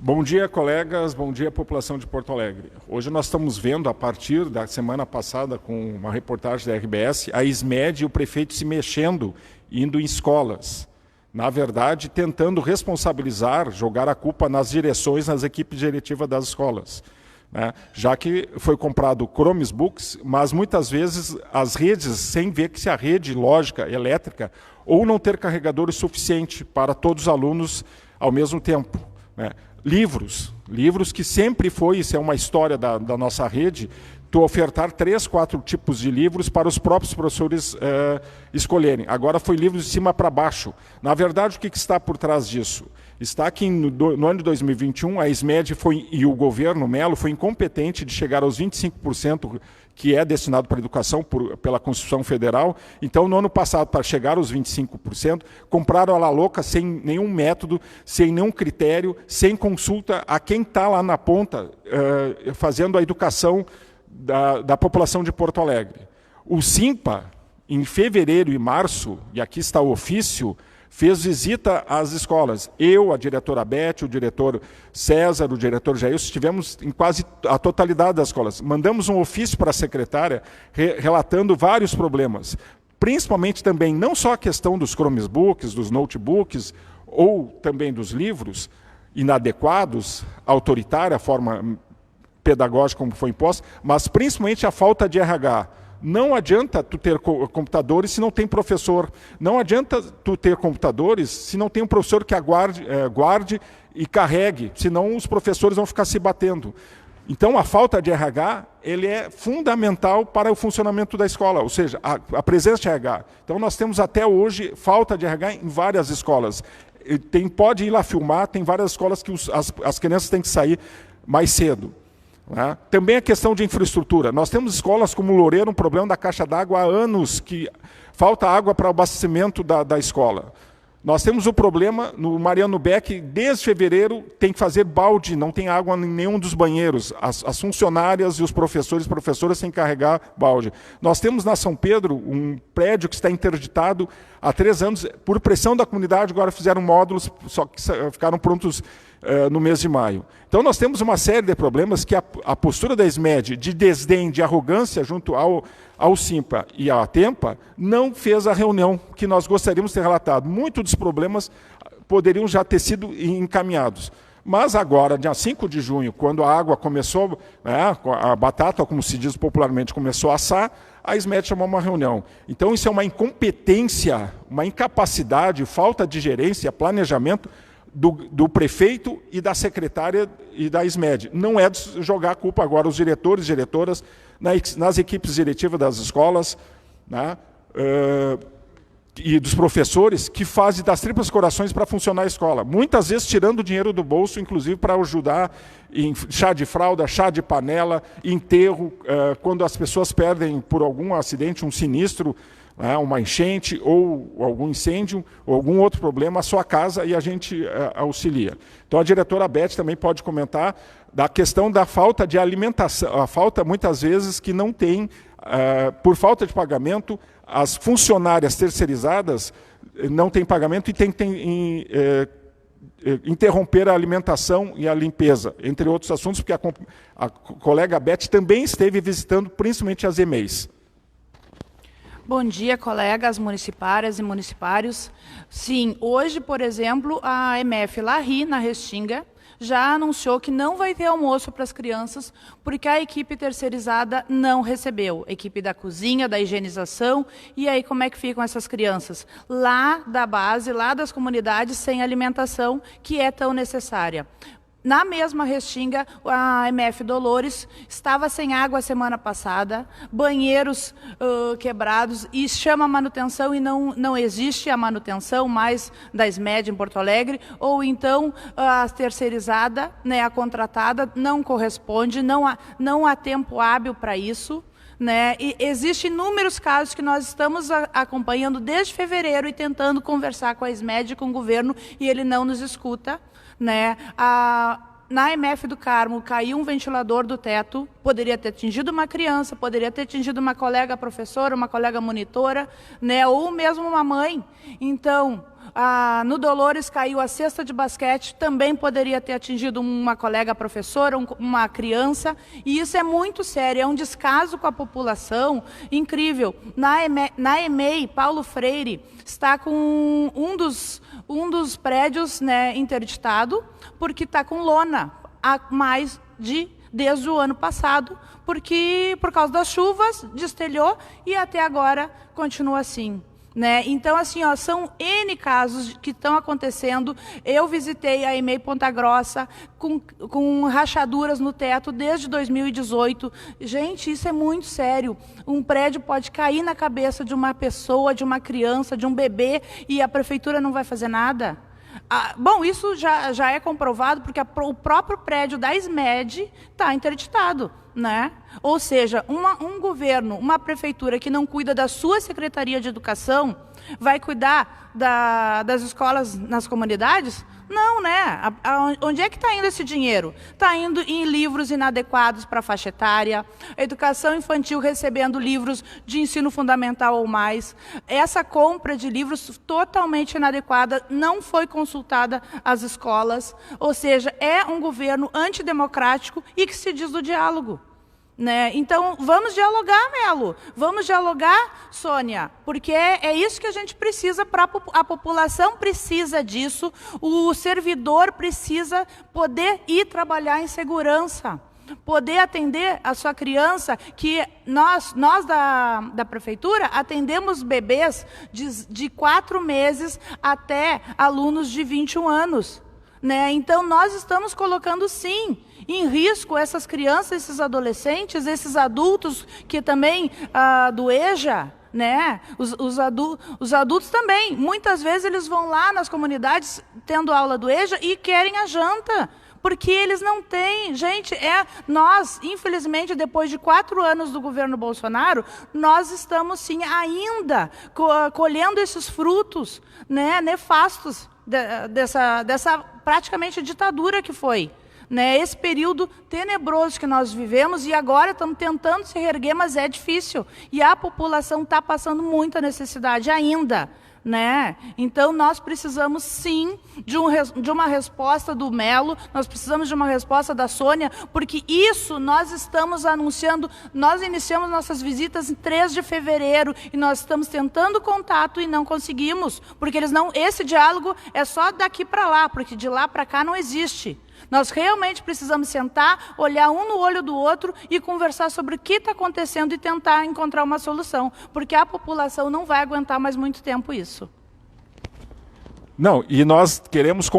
Bom dia, colegas. Bom dia, população de Porto Alegre. Hoje nós estamos vendo, a partir da semana passada, com uma reportagem da RBS, a ISMED e o prefeito se mexendo, indo em escolas. Na verdade, tentando responsabilizar, jogar a culpa nas direções, nas equipes diretivas das escolas. Né? Já que foi comprado Chromebooks, mas muitas vezes as redes, sem ver que se a rede lógica, elétrica, ou não ter carregadores suficiente para todos os alunos ao mesmo tempo. Né? Livros que sempre foi, isso é uma história da nossa rede, tu ofertar 3, 4 tipos de livros para os próprios professores escolherem. Agora foi livros de cima para baixo. Na verdade, o que está por trás disso? Está que no ano de 2021, a ISMED e o governo Melo foi incompetente de chegar aos 25% que é destinado para a educação pela Constituição Federal. Então, no ano passado, para chegar aos 25%, compraram a la louca, sem nenhum método, sem nenhum critério, sem consulta a quem está lá na ponta fazendo a educação da população de Porto Alegre. O SIMPA, em fevereiro e março, e aqui está o ofício, fez visita às escolas. Eu, a diretora Beth, o diretor César, o diretor Jair, estivemos em quase a totalidade das escolas. Mandamos um ofício para a secretária relatando vários problemas, principalmente também não só a questão dos Chromebooks, dos notebooks, ou também dos livros inadequados, autoritária, a forma pedagógica como foi imposta, mas principalmente a falta de RH. Não adianta tu ter computadores se não tem professor. Não adianta tu ter computadores se não tem um professor que guarde e carregue, senão os professores vão ficar se batendo. Então, a falta de RH ele é fundamental para o funcionamento da escola, ou seja, a presença de RH. Então, nós temos até hoje falta de RH em várias escolas. Pode ir lá filmar, tem várias escolas que as crianças têm que sair mais cedo. Né? Também a questão de infraestrutura. Nós temos escolas como Loureiro, um problema da caixa d'água há anos, que falta água para o abastecimento da escola. Nós temos o problema no Mariano Beck, desde fevereiro tem que fazer balde, não tem água em nenhum dos banheiros. As funcionárias e os professores e professoras têm que carregar balde. Nós temos na São Pedro um prédio que está interditado há 3 anos, por pressão da comunidade, agora fizeram módulos, só que ficaram prontos no mês de maio. Então nós temos uma série de problemas que a postura da ISMED de desdém, de arrogância junto ao SIMPA e à TEMPA não fez a reunião que nós gostaríamos de ter relatado. Muitos dos problemas poderiam já ter sido encaminhados. Mas agora, dia 5 de junho, quando a água começou, a batata, como se diz popularmente, começou a assar, a ISMED chamou uma reunião. Então isso é uma incompetência, uma incapacidade, falta de gerência, planejamento, do prefeito e da secretária e da ISMED. Não é de jogar a culpa agora aos diretores e diretoras, nas equipes diretivas das escolas, né, e dos professores que fazem das tripas corações para funcionar a escola. Muitas vezes tirando dinheiro do bolso, inclusive para ajudar em chá de fralda, chá de panela, enterro, quando as pessoas perdem por algum acidente, um sinistro, uma enchente ou algum incêndio ou algum outro problema, a sua casa, e a gente auxilia. Então a diretora Beth também pode comentar da questão da falta de alimentação, a falta muitas vezes que não tem, por falta de pagamento, as funcionárias terceirizadas não têm pagamento e tem que interromper a alimentação e a limpeza, entre outros assuntos, porque a colega Beth também esteve visitando principalmente as EMEIs. Bom dia, colegas municipárias e municipários. Sim, hoje, por exemplo, a MF Larri, na Restinga, já anunciou que não vai ter almoço para as crianças, porque a equipe terceirizada não recebeu. A equipe da cozinha, da higienização, e aí como é que ficam essas crianças? Lá da base, lá das comunidades, sem alimentação, que é tão necessária. Na mesma Restinga, a MF Dolores estava sem água a semana passada, banheiros quebrados, e chama a manutenção e não existe a manutenção mais da SMED em Porto Alegre, ou então a terceirizada, né, a contratada, não corresponde, não há tempo hábil para isso. Né? E existem inúmeros casos que nós estamos acompanhando desde fevereiro e tentando conversar com a SMED e com o governo, e ele não nos escuta. Né? Na MF do Carmo caiu um ventilador do teto, poderia ter atingido uma criança, poderia ter atingido uma colega professora, uma colega monitora, né? Ou mesmo uma mãe. Então, no Dolores caiu a cesta de basquete, também poderia ter atingido uma colega professora, uma criança, e isso é muito sério, é um descaso com a população incrível. Na EMEI, Paulo Freire está com um dos prédios, né, interditado, porque está com lona desde o ano passado, porque por causa das chuvas destelhou e até agora continua assim. Né? Então, assim, ó, são N casos que estão acontecendo. Eu visitei a EMEI Ponta Grossa com rachaduras no teto desde 2018. Gente, isso é muito sério. Um prédio pode cair na cabeça de uma pessoa, de uma criança, de um bebê, e a prefeitura não vai fazer nada? Bom, isso já é comprovado porque o próprio prédio da SMED está interditado. Né? Ou seja, um governo, uma prefeitura que não cuida da sua Secretaria de Educação, vai cuidar das escolas nas comunidades? Não, né? Onde é que está indo esse dinheiro? Está indo em livros inadequados para a faixa etária, educação infantil recebendo livros de ensino fundamental ou mais. Essa compra de livros totalmente inadequada, não foi consultada às escolas, ou seja, é um governo antidemocrático e que se diz do diálogo. Né? Então, vamos dialogar, Melo. Vamos dialogar, Sônia, porque é isso que a gente precisa, a população precisa disso, o servidor precisa poder ir trabalhar em segurança, poder atender a sua criança, que nós da prefeitura atendemos bebês de 4 meses até alunos de 21 anos. Né? Então, nós estamos colocando, sim, em risco essas crianças, esses adolescentes, esses adultos que também do EJA, né? Os adultos também. Muitas vezes eles vão lá nas comunidades, tendo aula do EJA, e querem a janta, porque eles não têm. Gente, nós, infelizmente, depois de 4 anos do governo Bolsonaro, nós estamos, sim, ainda colhendo esses frutos, né, nefastos dessa praticamente ditadura que foi. Né, esse período tenebroso que nós vivemos, e agora estamos tentando se reerguer, mas é difícil. E a população está passando muita necessidade ainda. Né? Então, nós precisamos, sim, de uma resposta do Melo, nós precisamos de uma resposta da Sônia, porque isso nós estamos anunciando, nós iniciamos nossas visitas em 3 de fevereiro, e nós estamos tentando contato e não conseguimos, porque esse diálogo é só daqui para lá, porque de lá para cá não existe. Nós realmente precisamos sentar, olhar um no olho do outro e conversar sobre o que está acontecendo e tentar encontrar uma solução, porque a população não vai aguentar mais muito tempo isso. Não, e nós queremos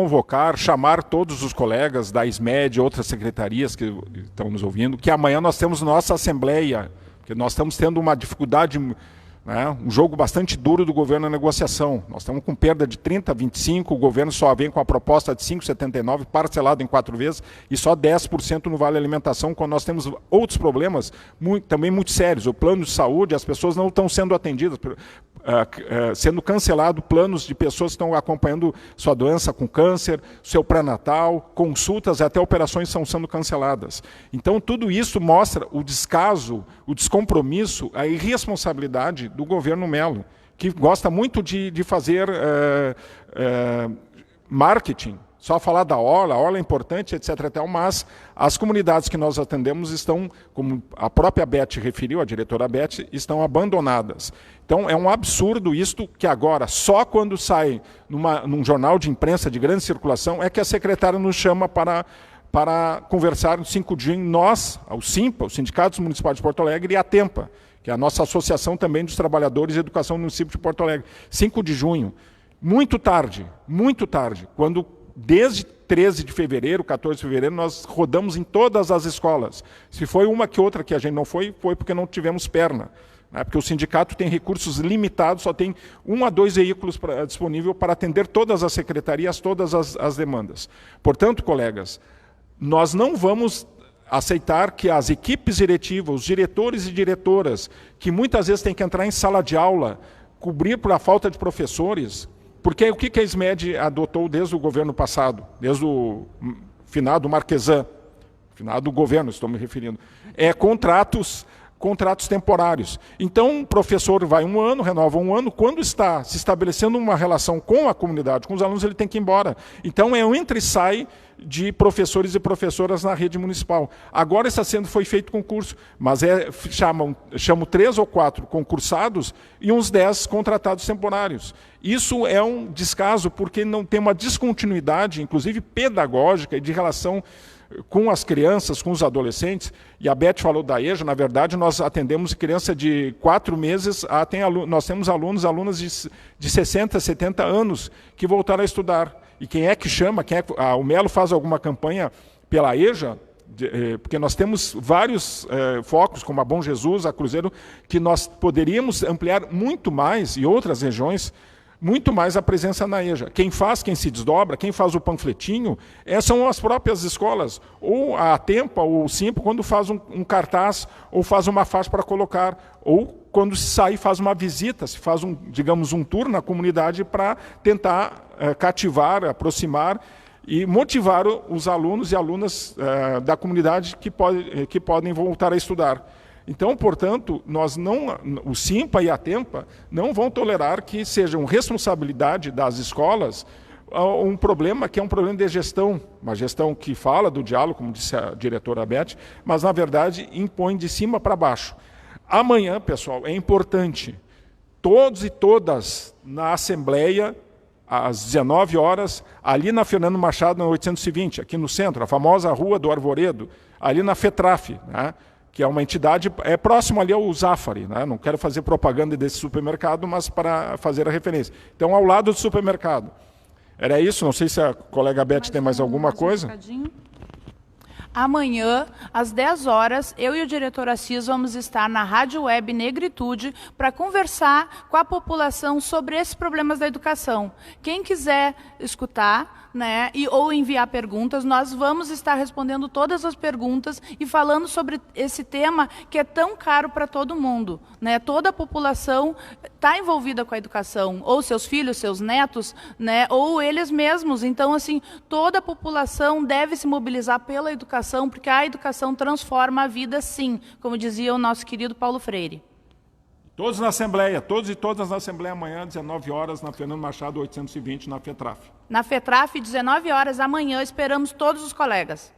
chamar todos os colegas da SMED e outras secretarias que estão nos ouvindo, que amanhã nós temos nossa assembleia, porque nós estamos tendo uma dificuldade, né, um jogo bastante duro do governo na negociação. Nós estamos com perda de 30, 25, o governo só vem com a proposta de 5,79, parcelado em 4 vezes, e só 10% no Vale Alimentação, quando nós temos outros problemas também muito sérios. O plano de saúde, as pessoas não estão sendo atendidas, sendo cancelado planos de pessoas que estão acompanhando sua doença com câncer, seu pré-natal, consultas, até operações estão sendo canceladas. Então, tudo isso mostra o descaso, o descompromisso, a irresponsabilidade do governo Melo, que gosta muito de fazer marketing, só falar da orla, a orla é importante, etc. Mas as comunidades que nós atendemos estão, como a própria Beth referiu, a diretora Beth, estão abandonadas. Então é um absurdo isto, que agora, só quando sai num jornal de imprensa de grande circulação, é que a secretária nos chama para conversar no 5 de junho, nós, o SIMPA, os Sindicatos Municipais de Porto Alegre, e a TEMPA, que é a nossa Associação também dos Trabalhadores de Educação no município de Porto Alegre. 5 de junho, muito tarde, quando desde 13 de fevereiro, 14 de fevereiro, nós rodamos em todas as escolas. Se foi uma que outra que a gente não foi porque não tivemos perna. Né? Porque o sindicato tem recursos limitados, só tem 1 a 2 veículos disponíveis para atender todas as secretarias, todas as demandas. Portanto, colegas, nós não vamos aceitar que as equipes diretivas, os diretores e diretoras, que muitas vezes têm que entrar em sala de aula, cobrir por a falta de professores, porque o que a SMED adotou desde o governo passado, desde o finado Marquesan, finado governo, estou me referindo, contratos contratos temporários. Então, o professor vai um ano, renova um ano, quando está se estabelecendo uma relação com a comunidade, com os alunos, ele tem que ir embora. Então, é um entra e sai de professores e professoras na rede municipal. Agora foi feito concurso, mas chamam 3 ou 4 concursados e uns 10 contratados temporários. Isso é um descaso, porque não tem uma descontinuidade, inclusive pedagógica, e de relação com as crianças, com os adolescentes. E a Beth falou da EJA, na verdade, nós atendemos criança de 4 meses, nós temos alunas de 60, 70 anos que voltaram a estudar. E quem é que chama? O Melo faz alguma campanha pela EJA, porque nós temos vários focos, como a Bom Jesus, a Cruzeiro, que nós poderíamos ampliar muito mais, e outras regiões, muito mais a presença na EJA. Quem se desdobra, quem faz o panfletinho, são as próprias escolas, ou a Tempa, ou o Simpo, quando faz um cartaz, ou faz uma faixa para colocar, ou quando se sai, faz uma visita, se faz digamos, um tour na comunidade para tentar cativar, aproximar e motivar os alunos e alunas da comunidade que podem voltar a estudar. Então, portanto, o Simpa e a Tempa não vão tolerar que sejam responsabilidade das escolas um problema que é um problema de gestão, uma gestão que fala do diálogo, como disse a diretora Beth, mas, na verdade, impõe de cima para baixo. Amanhã, pessoal, é importante, todos e todas na Assembleia, às 19 horas, ali na Fernando Machado, na 820, aqui no centro, a famosa Rua do Arvoredo, ali na FETRAF, né? Que é uma entidade, próximo ali ao Zafari, né? Não quero fazer propaganda desse supermercado, mas para fazer a referência. Então, ao lado do supermercado. Era isso, não sei se a colega Beth tem mais alguma coisa. Amanhã, às 10 horas, eu e o diretor Assis vamos estar na Rádio Web Negritude para conversar com a população sobre esses problemas da educação. Quem quiser escutar, né, ou enviar perguntas, nós vamos estar respondendo todas as perguntas e falando sobre esse tema que é tão caro para todo mundo, né? Toda a população está envolvida com a educação, ou seus filhos, seus netos, né, ou eles mesmos. Então, assim, toda a população deve se mobilizar pela educação, porque a educação transforma a vida, sim, como dizia o nosso querido Paulo Freire. Todos na Assembleia, todos e todas na Assembleia amanhã, 19 horas, na Fernando Machado, 820, na FETRAF. Na FETRAF, 19 horas amanhã, esperamos todos os colegas.